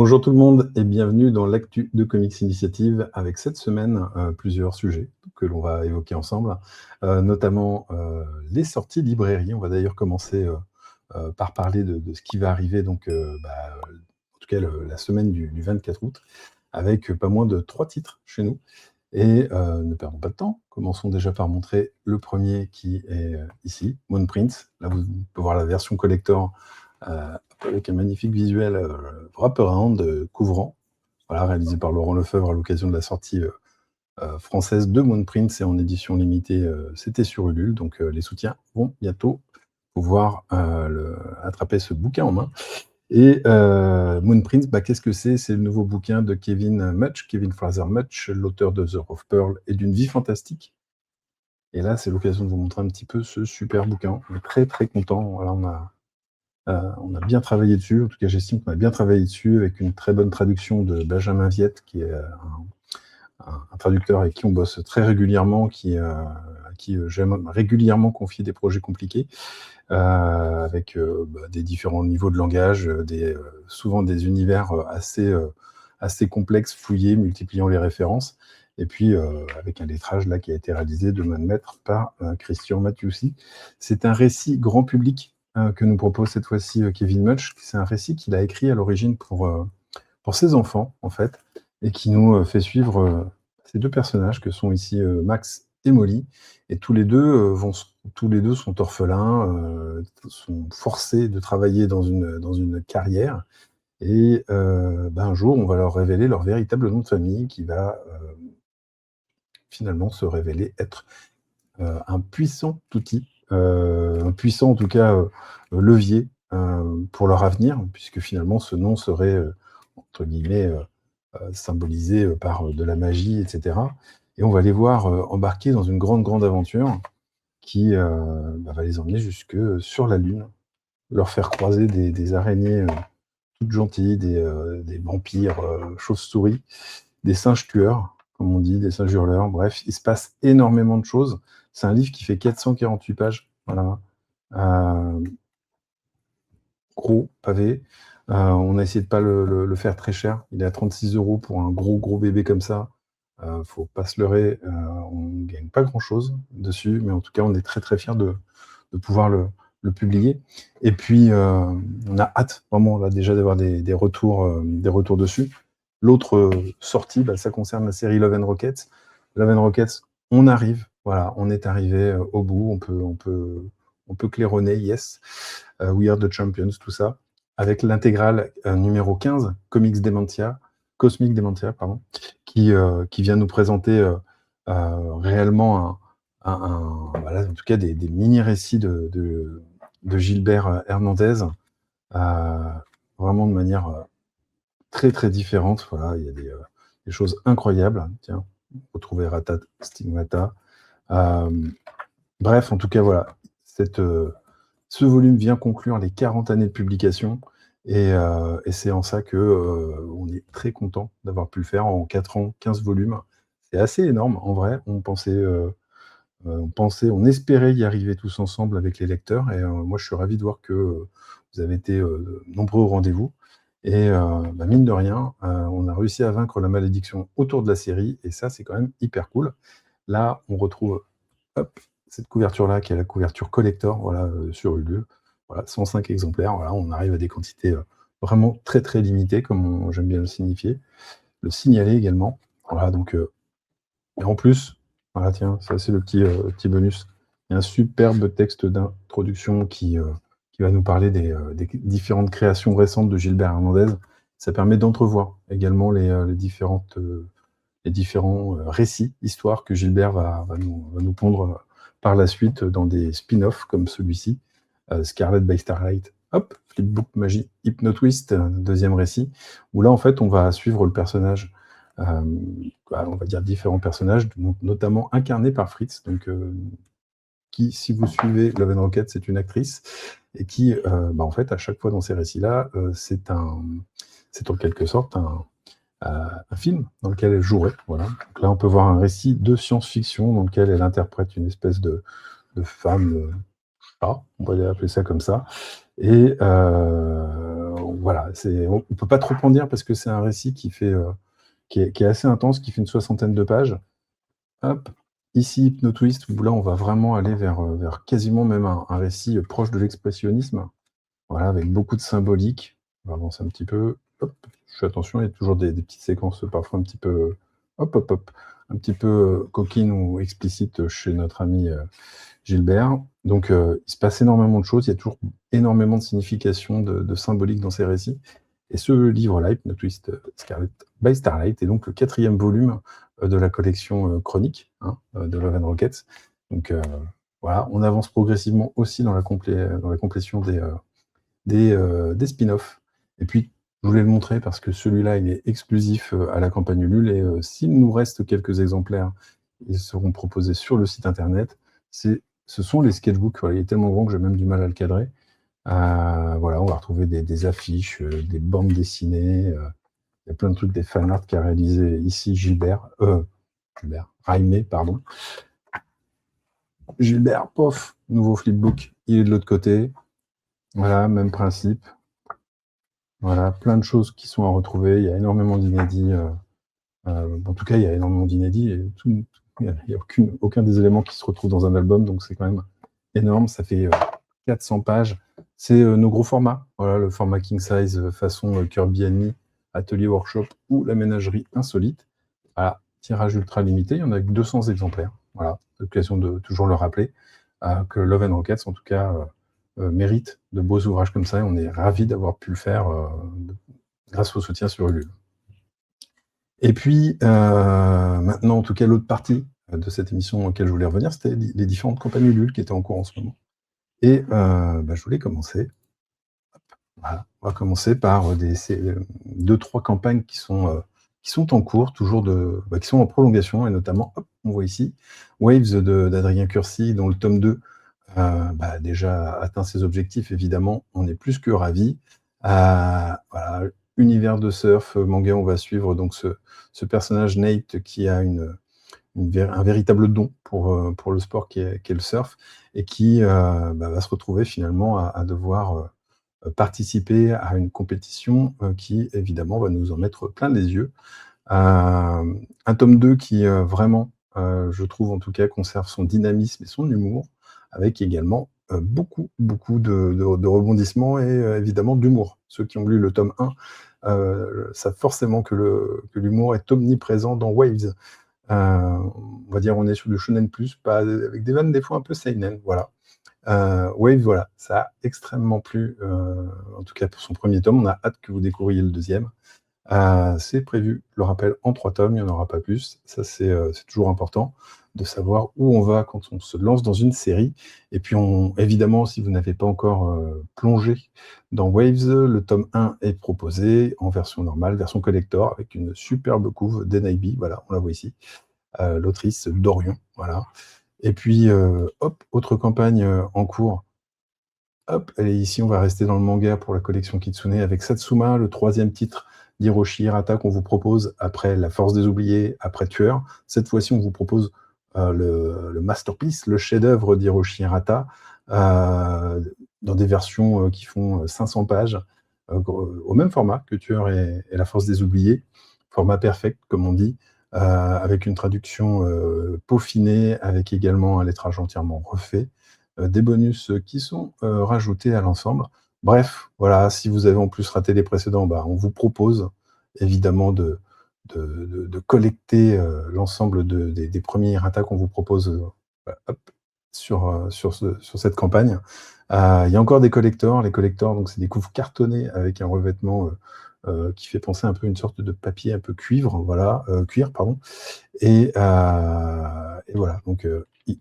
Bonjour tout le monde et bienvenue dans l'actu de Comics Initiative avec cette semaine plusieurs sujets que l'on va évoquer ensemble, notamment les sorties librairies. On va d'ailleurs commencer par parler de ce qui va arriver donc, en tout cas la semaine du 24 août avec pas moins de 3 titres chez nous. Et ne perdons pas de temps, commençons déjà par montrer le premier qui est ici, Moon Prince. Là vous pouvez voir la version collector avec un magnifique visuel wraparound couvrant, voilà, réalisé par Laurent Lefebvre à l'occasion de la sortie française de Moon Prince et en édition limitée, c'était sur Ulule, donc les soutiens vont bientôt pouvoir attraper ce bouquin en main. Et Moon Prince, qu'est-ce que c'est? C'est le nouveau bouquin de Kevin Fraser Mutch, l'auteur de The of Pearl et d'une vie fantastique. Et là, c'est l'occasion de vous montrer un petit peu ce super bouquin. On est très très content. Voilà, on a bien travaillé dessus, en tout cas j'estime qu'on a bien travaillé dessus, avec une très bonne traduction de Benjamin Viette, qui est un traducteur avec qui on bosse très régulièrement, à qui j'aime régulièrement confier des projets compliqués, avec des différents niveaux de langage, souvent des univers assez complexes, fouillés, multipliant les références, et puis avec un lettrage là qui a été réalisé de main de maître par Christian Mathiussi. C'est un récit grand public que nous propose cette fois-ci Kevin Mutch. C'est un récit qu'il a écrit à l'origine pour ses enfants, en fait, et qui nous fait suivre ces deux personnages que sont ici Max et Molly, et tous les deux sont orphelins, sont forcés de travailler dans une carrière, et un jour, on va leur révéler leur véritable nom de famille, qui va finalement se révéler être un puissant outil, un puissant en tout cas levier pour leur avenir, puisque finalement ce nom serait entre guillemets symbolisé par de la magie, etc. Et on va les voir embarquer dans une grande aventure qui va les emmener jusque sur la Lune, leur faire croiser des araignées toutes gentilles, des vampires chauves-souris, des singes tueurs, comme on dit, des singes hurleurs. Bref, il se passe énormément de choses. C'est un livre qui fait 448 pages. Voilà. Gros pavé. On a essayé de pas le faire très cher. Il est à 36 € pour un gros bébé comme ça. Faut pas se leurrer. On gagne pas grand-chose dessus, mais en tout cas, on est très fiers de pouvoir le publier. Et puis, on a hâte vraiment là déjà d'avoir des retours dessus. L'autre sortie, ça concerne la série Love and Rockets. Love and Rockets, on arrive, voilà, on est arrivé au bout, on peut claironner, yes, We Are the Champions, tout ça, avec l'intégrale numéro 15, Cosmic Dementia, pardon, qui vient nous présenter réellement voilà, en tout cas des mini-récits de Gilbert Hernandez, vraiment de manière très différente. Voilà, il y a des choses incroyables. Tiens, retrouver Ratat Stigmata. Bref, en tout cas, voilà, ce volume vient conclure les 40 années de publication, et c'est en ça que on est très content d'avoir pu le faire en 4 ans, 15 volumes. C'est assez énorme, en vrai. On espérait y arriver tous ensemble avec les lecteurs, et moi je suis ravi de voir que vous avez été nombreux au rendez-vous, et mine de rien, on a réussi à vaincre la malédiction autour de la série, et ça c'est quand même hyper cool. Là on retrouve cette couverture-là, qui est la couverture collector, voilà, sur Ulule. Voilà, 105 exemplaires, voilà, on arrive à des quantités vraiment très limitées, comme j'aime bien le signaler également. Voilà, donc, et en plus, voilà, tiens, ça c'est le petit bonus. Il y a un superbe texte d'introduction qui va nous parler des différentes créations récentes de Gilbert Hernandez. Ça permet d'entrevoir également les différents récits, histoires que Gilbert va nous pondre par la suite dans des spin-offs comme celui-ci, Scarlet by Starlight, Flipbook Magie, Hypnotwist, deuxième récit, où là en fait on va suivre le personnage, on va dire différents personnages, notamment incarnés par Fritz, donc qui, si vous suivez Love and Rockets, c'est une actrice, et qui, en fait, à chaque fois dans ces récits-là, c'est en quelque sorte un film dans lequel elle jouerait. Voilà. Donc là, on peut voir un récit de science-fiction dans lequel elle interprète une espèce de femme, on va appeler ça comme ça. Et voilà, on ne peut pas trop en dire parce que c'est un récit qui est assez intense, qui fait une 60aine de pages. Hop, ici, Hypnotwist, où là, on va vraiment aller vers quasiment même un récit proche de l'expressionnisme, voilà, avec beaucoup de symbolique. On va avancer un petit peu. Hop, je fais attention, il y a toujours des petites séquences parfois un petit peu, hop, hop, hop, un petit peu coquines ou explicites chez notre ami Gilbert. Donc, il se passe énormément de choses, il y a toujours énormément de signification, de symbolique dans ces récits. Et ce livre-là, Hypnotwist Scarlet by Starlight, est donc le 4e volume de la collection Chronique, hein, de Love and Rockets. Donc voilà, on avance progressivement aussi dans la complétion des spin-offs. Et puis, je voulais le montrer parce que celui-là, il est exclusif à la campagne Ulule, et s'il nous reste quelques exemplaires, ils seront proposés sur le site internet. Ce sont les sketchbooks. Voilà, il est tellement grand que j'ai même du mal à le cadrer. Voilà, on va retrouver des affiches, des bandes dessinées, il y a plein de trucs, des fanarts qu'a réalisé ici Raimé, pardon. Gilbert, pof, nouveau flipbook, il est de l'autre côté. Voilà, même principe. Voilà, plein de choses qui sont à retrouver. Il y a énormément d'inédits. En tout cas, il y a énormément d'inédits. Il n'y a aucun des éléments qui se retrouvent dans un album, donc c'est quand même énorme. Ça fait 400 pages. C'est nos gros formats. Voilà, le format king size façon Kirby Enemy, Atelier Workshop ou la ménagerie insolite. Voilà, tirage ultra limité. Il y en a que 200 exemplaires. Voilà, l'occasion de toujours le rappeler que Love and Rockets, en tout cas, mérite de beaux ouvrages comme ça. Et on est ravis d'avoir pu le faire grâce au soutien sur Ulule. Et puis, maintenant, en tout cas, l'autre partie de cette émission auquel je voulais revenir, c'était les différentes campagnes Ulule qui étaient en cours en ce moment. Et je voulais commencer. Voilà, on va commencer par 2-3 campagnes qui sont en cours, toujours qui sont en prolongation, et notamment, hop, on voit ici, Waves d'Adrien Curcy, dont le tome 2 déjà atteint ses objectifs, évidemment, on est plus que ravis. Voilà, univers de surf, manga, on va suivre donc ce personnage Nate qui a un véritable don pour le sport qui est le surf, et qui va se retrouver finalement à devoir participer à une compétition qui, évidemment, va nous en mettre plein les yeux. Un tome 2 qui, vraiment, je trouve en tout cas, conserve son dynamisme et son humour, avec également beaucoup de rebondissements et évidemment d'humour. Ceux qui ont lu le tome 1 savent forcément que l'humour est omniprésent dans Waves. On va dire on est sur du shonen plus, pas avec des vannes des fois un peu seinen, voilà. Waves, voilà, ça a extrêmement plu, en tout cas pour son premier tome. On a hâte que vous découvriez le deuxième. C'est prévu, je le rappelle, en 3 tomes, il n'y en aura pas plus. Ça, c'est toujours important de savoir où on va quand on se lance dans une série. Et puis, évidemment, si vous n'avez pas encore plongé dans Waves, le tome 1 est proposé en version normale, version collector, avec une superbe couve d'Enaibi, voilà, on la voit ici, l'autrice Dorion, voilà. Et puis, hop, autre campagne en cours. Hop, elle est ici, on va rester dans le manga pour la collection Kitsune avec Satsuma, le 3e titre d'Hiroshi Hirata qu'on vous propose après La Force des Oubliés, après Tueur. Cette fois-ci, on vous propose le masterpiece, le chef-d'œuvre d'Hiroshi Hirata, dans des versions qui font 500 pages, au même format que Tueur et La Force des Oubliés, format perfect, comme on dit, avec une traduction peaufinée, avec également un lettrage entièrement refait, des bonus qui sont rajoutés à l'ensemble. Bref, voilà, si vous avez en plus raté les précédents, on vous propose évidemment de collecter l'ensemble des premiers Hirata qu'on vous propose sur cette campagne. Il y a encore des collectors. Les collectors, donc c'est des couves cartonnées avec un revêtement qui fait penser un peu à une sorte de papier un peu cuir, pardon. Et voilà, donc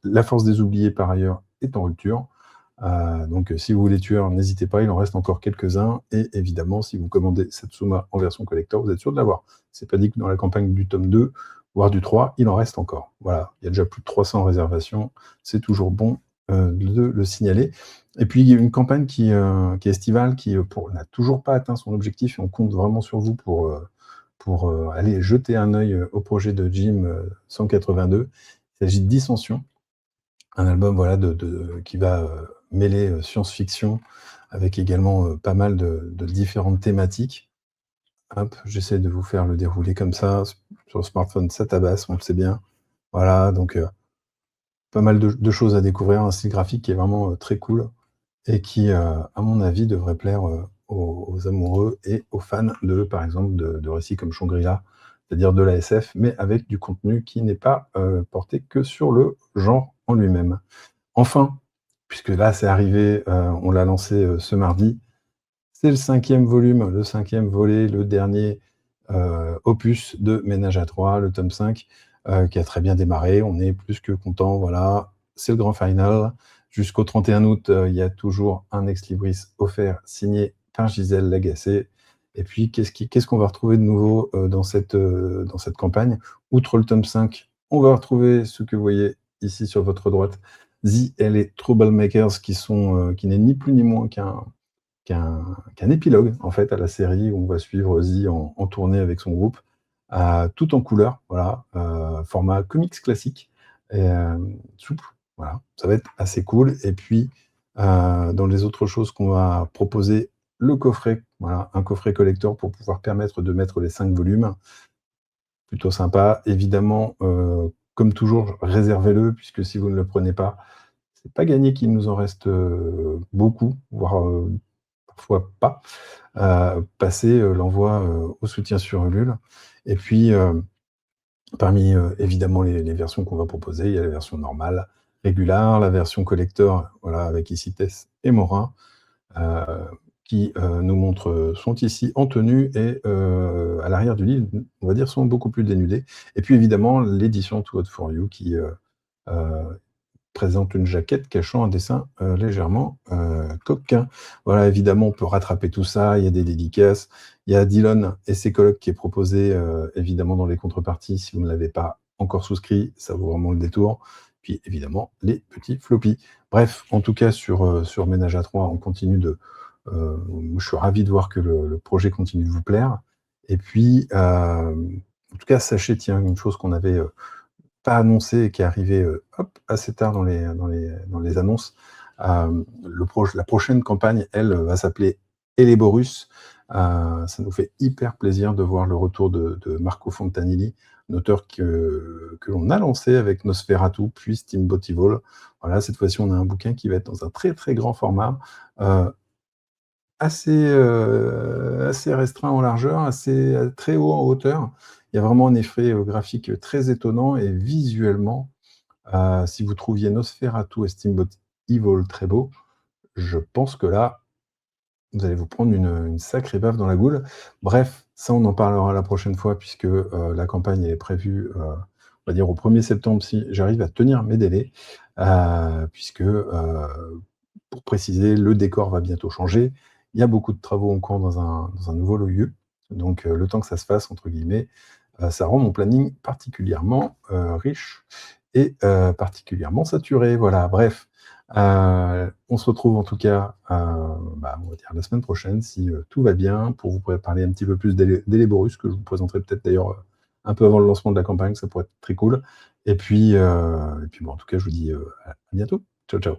La Force des Oubliés, par ailleurs, est en rupture. Donc si vous voulez Tueur, n'hésitez pas, il en reste encore quelques-uns. Et évidemment, si vous commandez Satsuma en version collector, vous êtes sûr de l'avoir. C'est pas dit que dans la campagne du tome 2, voire du 3, il en reste encore. Voilà, il y a déjà plus de 300 réservations. C'est toujours bon de le signaler. Et puis, il y a une campagne qui est estivale, qui n'a toujours pas atteint son objectif, et on compte vraiment sur vous pour aller jeter un œil au projet de Jim 182. Il s'agit de Dissension, un album voilà, qui va mêler science-fiction avec également, pas mal de différentes thématiques. Hop, j'essaie de vous faire le déroulé comme ça. Sur le smartphone, ça tabasse, on le sait bien. Voilà, donc pas mal de choses à découvrir, un style graphique qui est vraiment, très cool et qui, à mon avis, devrait plaire, aux amoureux et aux fans de, par exemple, de récits comme Shangri-La, c'est-à-dire de la SF, mais avec du contenu qui n'est pas, porté que sur le genre en lui-même. Enfin, puisque là, c'est arrivé, on l'a lancé, ce mardi, c'est le 5e volume, le 5e volet, le dernier, opus de Ménage à trois, le tome 5, qui a très bien démarré. On est plus que content, voilà. C'est le grand final. Jusqu'au 31 août, il y a toujours un ex libris offert signé par Gisèle Lagacé. Et puis qu'est-ce qu'on va retrouver de nouveau, dans cette campagne? Outre le tome 5, on va retrouver ce que vous voyez ici sur votre droite, The et les Troublemakers qui n'est ni plus ni moins qu'un épilogue, en fait, à la série où on va suivre Ozzy en tournée avec son groupe, tout en couleur, voilà, format comics classique et souple, voilà. Ça va être assez cool et puis, dans les autres choses qu'on va proposer, le coffret, voilà, un coffret collector pour pouvoir permettre de mettre les 5 volumes. Plutôt sympa. Évidemment, comme toujours, réservez-le puisque si vous ne le prenez pas, c'est pas gagné qu'il nous en reste, beaucoup, voire, parfois pas, passer, l'envoi, au soutien sur Ulule et puis, parmi, évidemment les versions qu'on va proposer, il y a la version normale, régulière, la version collector, voilà, avec ici Tess et Morin, heu, qui, nous montrent, sont ici en tenue et à l'arrière du livre, on va dire, sont beaucoup plus dénudés et puis évidemment l'édition Too Hot For You qui, heu présente une jaquette cachant un dessin, légèrement, coquin. Voilà, évidemment, on peut rattraper tout ça, il y a des dédicaces. Il y a Dylan et ses colocs qui est proposé, évidemment dans les contreparties. Si vous ne l'avez pas encore souscrit, ça vaut vraiment le détour. Puis évidemment, les petits floppies. Bref, en tout cas sur Ménage à trois, on continue moi je suis ravi de voir que le projet continue de vous plaire et puis, en tout cas, sachez, tiens, une chose qu'on avait, pas annoncé et qui est arrivé, hop, assez tard dans les annonces. La prochaine campagne, elle, va s'appeler Eleborus. Ça nous fait hyper plaisir de voir le retour de Marco Fontanilli, un auteur que l'on a lancé avec Nosferatu, puis Steamboat Evil. Voilà, cette fois-ci, on a un bouquin qui va être dans un très, très grand format, heu, assez restreint en largeur, très haut en hauteur. Il y a vraiment un effet, graphique, très étonnant et visuellement, si vous trouviez Nosferatu et Steamboat Evil très beaux, je pense que là, vous allez vous prendre une sacrée baffe dans la goule. Bref, ça on en parlera la prochaine fois puisque, la campagne est prévue, on va dire au 1er septembre si j'arrive à tenir mes délais, puisque, pour préciser, le décor va bientôt changer. Il y a beaucoup de travaux en cours dans un nouveau lieu, donc le temps que ça se fasse entre guillemets, ça rend mon planning particulièrement, riche et particulièrement saturé. Voilà, bref, on se retrouve en tout cas, on va dire la semaine prochaine si, tout va bien pour vous parler un petit peu plus d'Eleborus que je vous présenterai peut-être d'ailleurs, un peu avant le lancement de la campagne, ça pourrait être très cool et puis bon, en tout cas, je vous dis, à bientôt. Ciao, ciao.